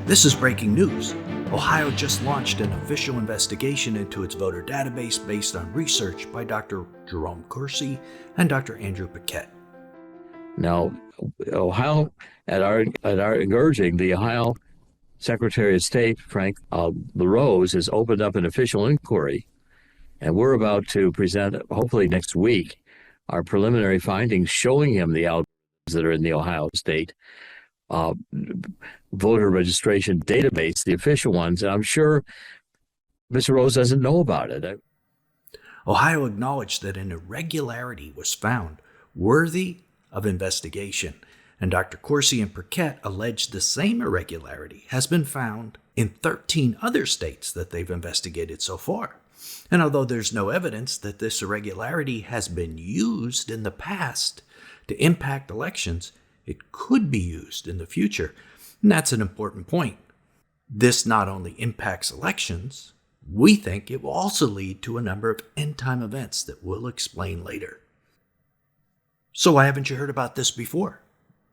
This is breaking news. Ohio just launched an official investigation into its voter database based on research by Dr. Jerome Corsi and Dr. Andrew Paquette. Now, Ohio, at our urging, the Ohio Secretary of State, Frank LaRose, has opened up an official inquiry, and we're about to present, hopefully next week, our preliminary findings showing him the algorithms that are in the Ohio State voter registration database, the official ones, and I'm sure Mr. Rose doesn't know about it. Ohio acknowledged that an irregularity was found worthy of investigation, and Dr. Corsi and Paquette alleged the same irregularity has been found in 13 other states that they've investigated so far. And although there's no evidence that this irregularity has been used in the past to impact elections, it could be used in the future. And that's an important point. This not only impacts elections, we think it will also lead to a number of end-time events that we'll explain later. So why haven't you heard about this before?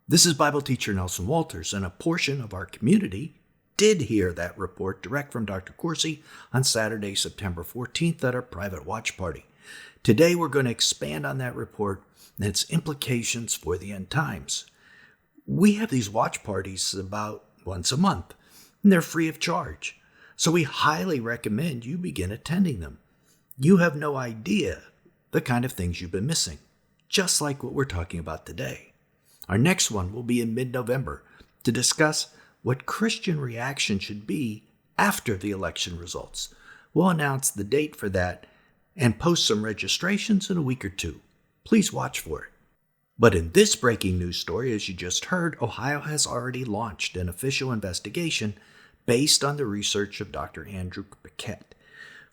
This is Bible teacher Nelson Walters, and a portion of our community did hear that report direct from Dr. Corsi on Saturday, September 14th at our private watch party. Today we're going to expand on that report and its implications for the end times. We have these watch parties about once a month, and they're free of charge. So we highly recommend you begin attending them. You have no idea the kind of things you've been missing, just like what we're talking about today. Our next one will be in mid-November to discuss what Christian reaction should be after the election results. We'll announce the date for that and post some registrations in a week or two. Please watch for it. But in this breaking news story, as you just heard, Ohio has already launched an official investigation based on the research of Dr. Andrew Paquette,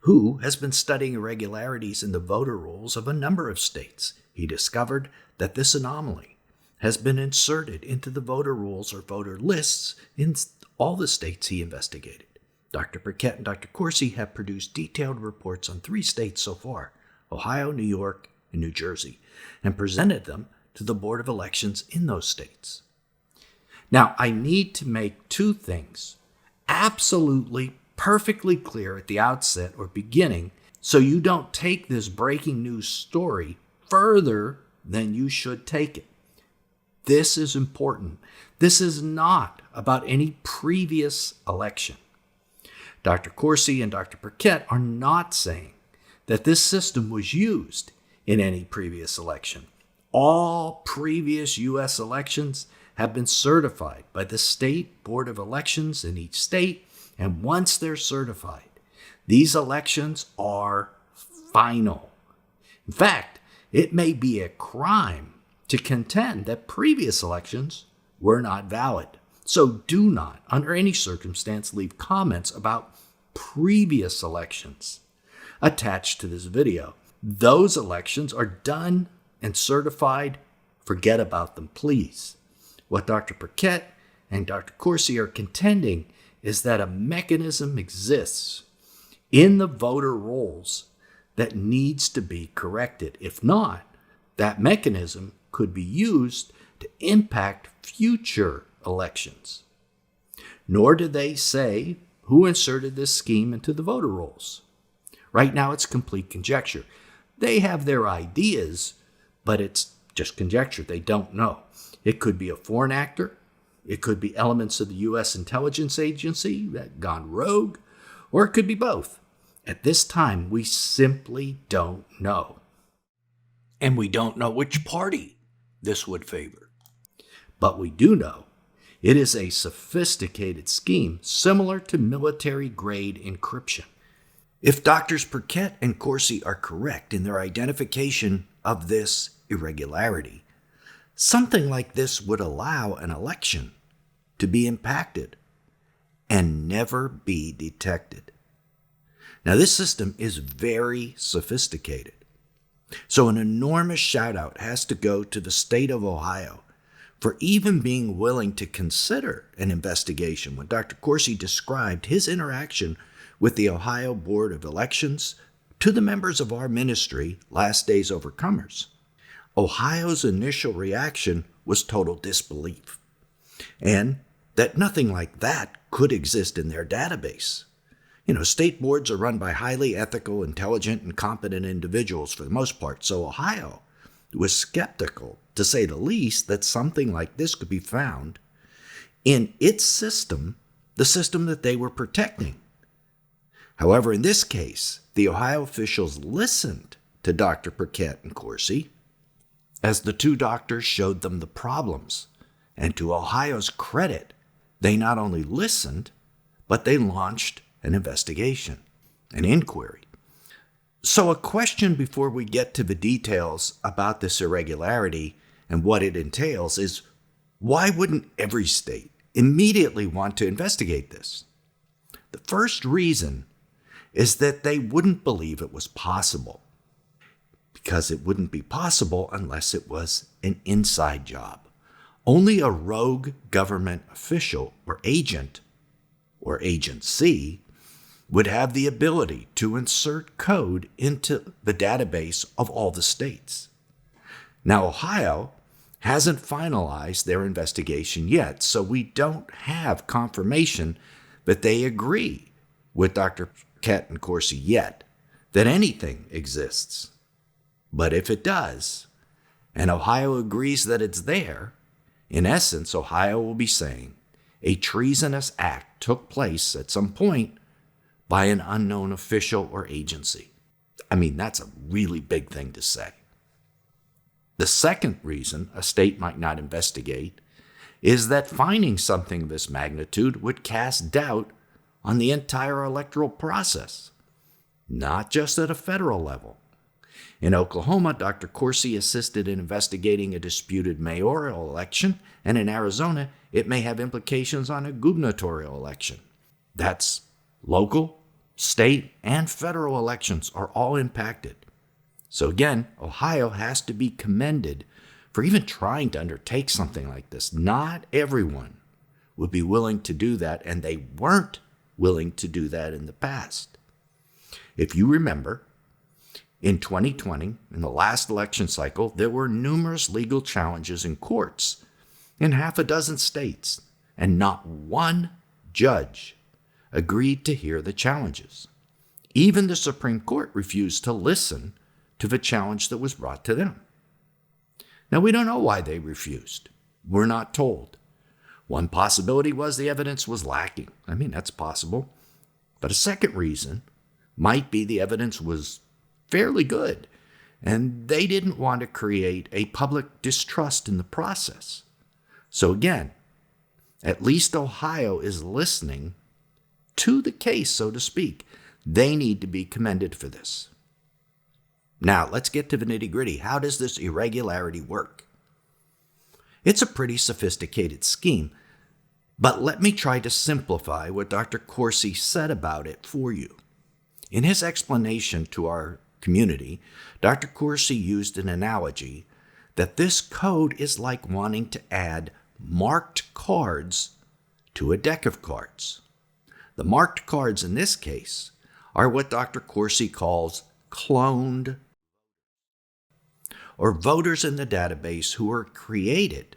who has been studying irregularities in the voter rolls of a number of states. He discovered that this anomaly has been inserted into the voter rolls or voter lists in all the states he investigated. Dr. Paquette and Dr. Corsi have produced detailed reports on 3 states so far, Ohio, New York, and New Jersey, and presented them to the Board of Elections in those states. Now, I need to make 2 things absolutely perfectly clear at the outset or beginning so you don't take this breaking news story further than you should take it. This is important. This is not about any previous election. Dr. Corsi and Dr. Paquette are not saying that this system was used in any previous election. All previous U.S. elections have been certified by the State Board of Elections in each state, and once they're certified, these elections are final. In fact, it may be a crime to contend that previous elections were not valid. So do not, under any circumstance, leave comments about previous elections attached to this video. Those elections are done and certified. Forget about them, please. What Dr. Paquette and Dr. Corsi are contending is that a mechanism exists in the voter rolls that needs to be corrected. If not, that mechanism could be used to impact future elections. Nor do they say who inserted this scheme into the voter rolls. Right now, it's complete conjecture. They have their ideas, but it's just conjecture. They don't know. It could be a foreign actor. It could be elements of the U.S. intelligence agency that gone rogue, or it could be both. At this time, we simply don't know. And we don't know which party this would favor. But we do know it is a sophisticated scheme similar to military-grade encryption. If Drs. Paquette and Corsi are correct in their identification of this irregularity, something like this would allow an election to be impacted and never be detected. Now, this system is very sophisticated. So an enormous shout out has to go to the state of Ohio for even being willing to consider an investigation when Dr. Corsi described his interaction with the Ohio Board of Elections to the members of our ministry, Last Days Overcomers. Ohio's initial reaction was total disbelief. And that nothing like that could exist in their database. State boards are run by highly ethical, intelligent, and competent individuals for the most part, so Ohio was skeptical, to say the least, that something like this could be found in its system, the system that they were protecting. However, in this case, the Ohio officials listened to Dr. Paquette and Corsi as the two doctors showed them the problems. And to Ohio's credit, they not only listened, but they launched an investigation, an inquiry. So a question before we get to the details about this irregularity and what it entails is, why wouldn't every state immediately want to investigate this? The first reason is that they wouldn't believe it was possible, because it wouldn't be possible unless it was an inside job. Only a rogue government official or agent or agency would have the ability to insert code into the database of all the states. Now, Ohio hasn't finalized their investigation yet, so we don't have confirmation that they agree with Dr. Paquette and Corsi yet that anything exists. But if it does, and Ohio agrees that it's there, in essence, Ohio will be saying a treasonous act took place at some point by an unknown official or agency. I mean, that's a really big thing to say. The second reason a state might not investigate is that finding something of this magnitude would cast doubt on the entire electoral process, not just at a federal level. In Oklahoma, Dr. Corsi assisted in investigating a disputed mayoral election, and in Arizona, it may have implications on a gubernatorial election. That's local, state, and federal elections are all impacted. So again, Ohio has to be commended for even trying to undertake something like this. Not everyone would be willing to do that, and they weren't willing to do that in the past. If you remember, in 2020, in the last election cycle, there were numerous legal challenges in courts in half a dozen states, and not one judge agreed to hear the challenges. Even the Supreme Court refused to listen to the challenge that was brought to them. Now, we don't know why they refused. We're not told. One possibility was the evidence was lacking. I mean, that's possible. But a second reason might be the evidence was fairly good, and they didn't want to create a public distrust in the process. So again, at least Ohio is listening to the case, so to speak. They need to be commended for this. Now, let's get to the nitty-gritty. How does this irregularity work? It's a pretty sophisticated scheme, but let me try to simplify what Dr. Corsi said about it for you. In his explanation to our community, Dr. Corsi used an analogy that this code is like wanting to add marked cards to a deck of cards. The marked cards in this case are what Dr. Corsi calls cloned, or voters in the database who are created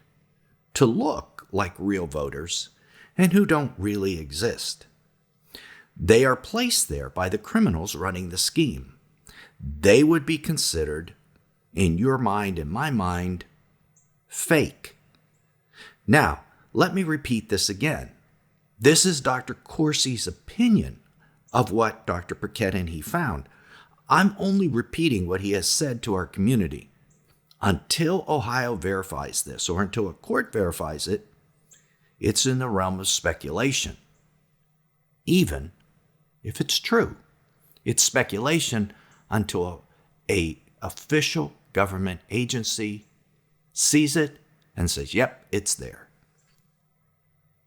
to look like real voters and who don't really exist. They are placed there by the criminals running the scheme. They would be considered, in your mind and my mind, fake. Now, let me repeat this again. This is Dr. Corsi's opinion of what Dr. Paquette and he found. I'm only repeating what he has said to our community. Until Ohio verifies this, or until a court verifies it, it's in the realm of speculation. Even if it's true, it's speculation until an official government agency sees it and says, yep, it's there.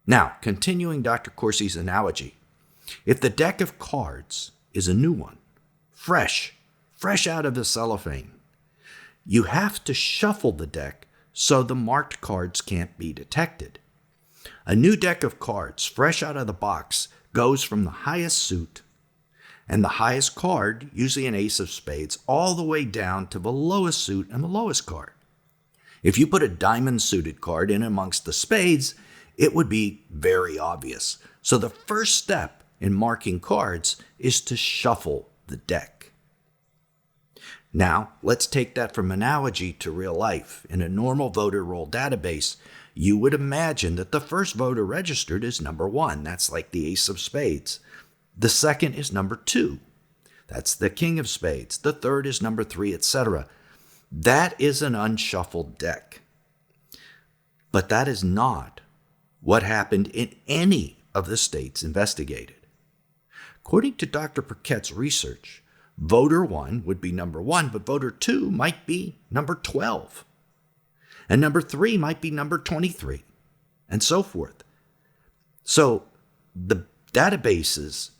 Now, continuing Dr. Corsi's analogy, if the deck of cards is a new one, fresh out of the cellophane, you have to shuffle the deck so the marked cards can't be detected. A new deck of cards, fresh out of the box, goes from the highest suit and the highest card, usually an ace of spades, all the way down to the lowest suit and the lowest card. If you put a diamond suited card in amongst the spades, it would be very obvious. So the first step in marking cards is to shuffle the deck. Now, let's take that from analogy to real life. In a normal voter roll database, you would imagine that the first voter registered is number 1. That's like the ace of spades. The second is number 2. That's the king of spades. The third is number 3, etc. That is an unshuffled deck. But that is not what happened in any of the states investigated. According to Dr. Burkett's research, voter 1 would be number 1, but voter 2 might be number 12. And number 3 might be number 23, and so forth. So the databases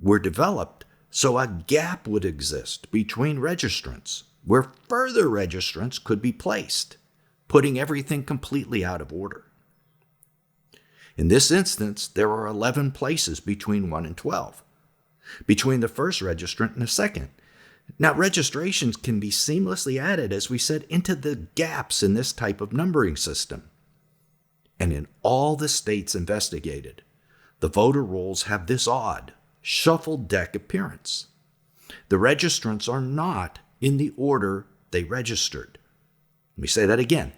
were developed so a gap would exist between registrants, where further registrants could be placed, putting everything completely out of order. In this instance, there are 11 places between 1 and 12, between the first registrant and the second. Now, registrations can be seamlessly added, as we said, into the gaps in this type of numbering system. And in all the states investigated, the voter rolls have this odd, shuffled deck appearance. The registrants are not in the order they registered. Let me say that again.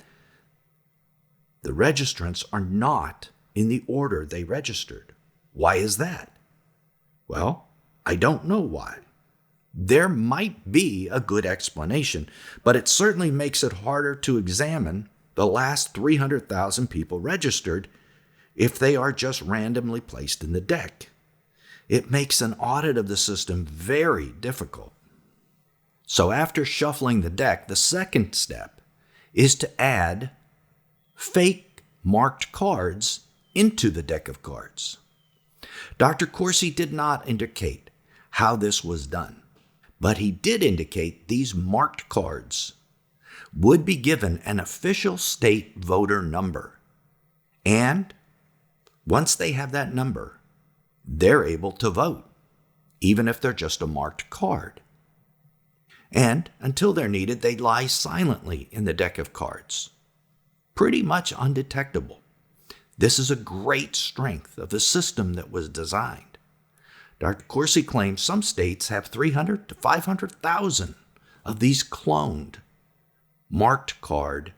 The registrants are not in the order they registered. Why is that? Well, I don't know why. There might be a good explanation, but it certainly makes it harder to examine the last 300,000 people registered if they are just randomly placed in the deck. It makes an audit of the system very difficult. So after shuffling the deck, the second step is to add fake marked cards into the deck of cards. Dr. Corsi did not indicate how this was done, but he did indicate these marked cards would be given an official state voter number. And once they have that number, they're able to vote, even if they're just a marked card. And until they're needed, they lie silently in the deck of cards, pretty much undetectable. This is a great strength of the system that was designed. Dr. Corsi claims some states have 300 to 500,000 of these cloned, marked card.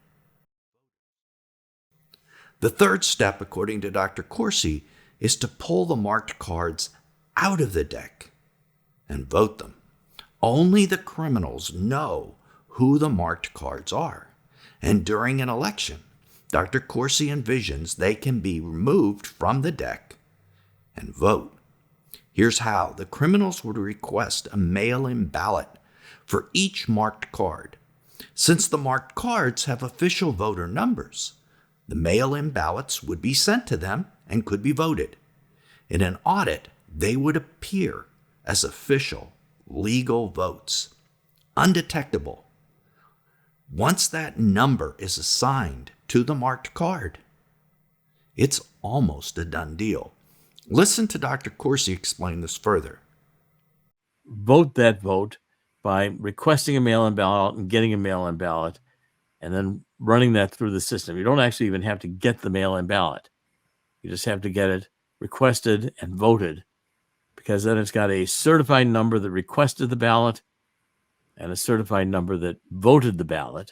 The third step, according to Dr. Corsi, is to pull the marked cards out of the deck and vote them. Only the criminals know who the marked cards are. And during an election, Dr. Corsi envisions they can be removed from the deck and vote. Here's how. The criminals would request a mail-in ballot for each marked card. Since the marked cards have official voter numbers, the mail-in ballots would be sent to them and could be voted. In an audit, they would appear as official, legal votes, undetectable. Once that number is assigned to the marked card, it's almost a done deal. Listen to Dr. Corsi explain this further. Vote that vote by requesting a mail-in ballot and getting a mail-in ballot, and then running that through the system. You don't actually even have to get the mail-in ballot. You just have to get it requested and voted, because then it's got a certified number that requested the ballot and a certified number that voted the ballot.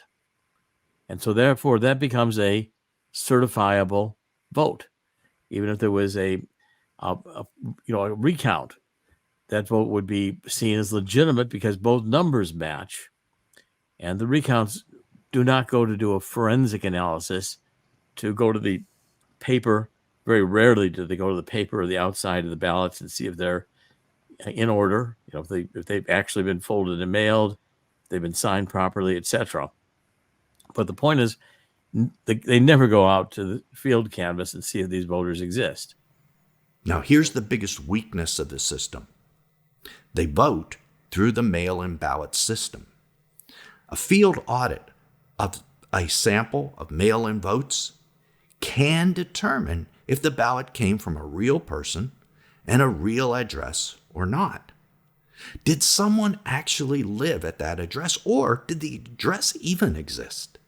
And so therefore that becomes a certifiable vote. Even if there was a recount, that vote would be seen as legitimate because both numbers match. And the recounts do not go to do a forensic analysis, to go to the paper. Very rarely do they go to the paper or the outside of the ballots and see if they're in order, if they've actually been folded and mailed, they've been signed properly, etc. But the point is, they never go out to the field canvas and see if these voters exist. Now, here's the biggest weakness of the system. They vote through the mail-in ballot system. A field audit of a sample of mail-in votes can determine if the ballot came from a real person and a real address or not. Did someone actually live at that address, or did the address even exist?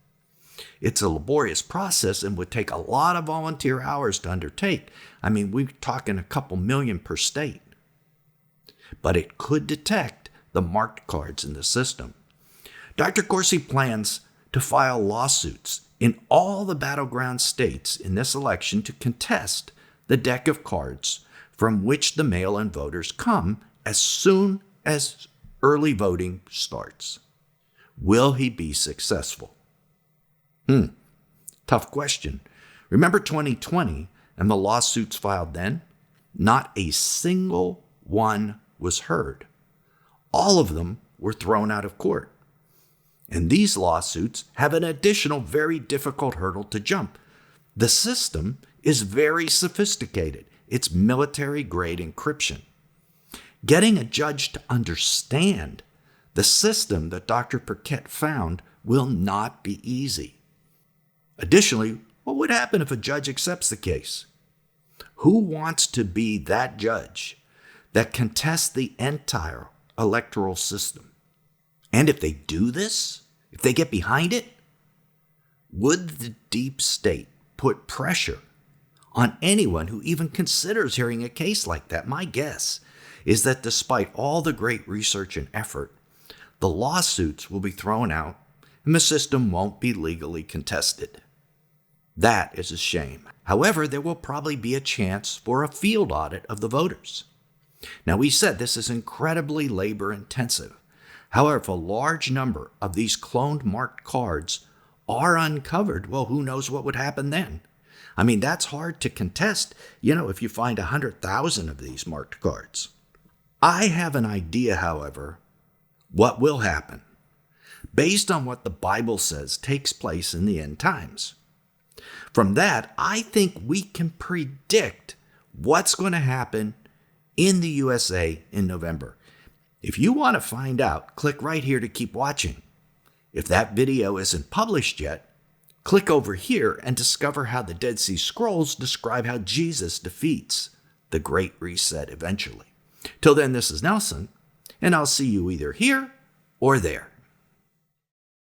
It's a laborious process and would take a lot of volunteer hours to undertake. I mean, we're talking a couple million per state. But it could detect the marked cards in the system. Dr. Corsi plans to file lawsuits in all the battleground states in this election to contest the deck of cards from which the mail-in voters come as soon as early voting starts. Will he be successful? Tough question. Remember 2020 and the lawsuits filed then? Not a single one was heard. All of them were thrown out of court. And these lawsuits have an additional very difficult hurdle to jump. The system is very sophisticated. It's military-grade encryption. Getting a judge to understand the system that Dr. Paquette found will not be easy. Additionally, what would happen if a judge accepts the case? Who wants to be that judge that contests the entire electoral system? And if they do this, if they get behind it, would the deep state put pressure on anyone who even considers hearing a case like that? My guess is that despite all the great research and effort, the lawsuits will be thrown out and the system won't be legally contested. That is a shame. However, there will probably be a chance for a field audit of the voters. Now, we said this is incredibly labor intensive. However, if a large number of these cloned marked cards are uncovered, well, who knows what would happen then? I mean, that's hard to contest, if you find 100,000 of these marked cards. I have an idea, however, what will happen, based on what the Bible says takes place in the end times. From that, I think we can predict what's going to happen in the USA in November. If you want to find out, click right here to keep watching. If that video isn't published yet, click over here and discover how the Dead Sea Scrolls describe how Jesus defeats the Great Reset eventually. Till then, this is Nelson, and I'll see you either here or there.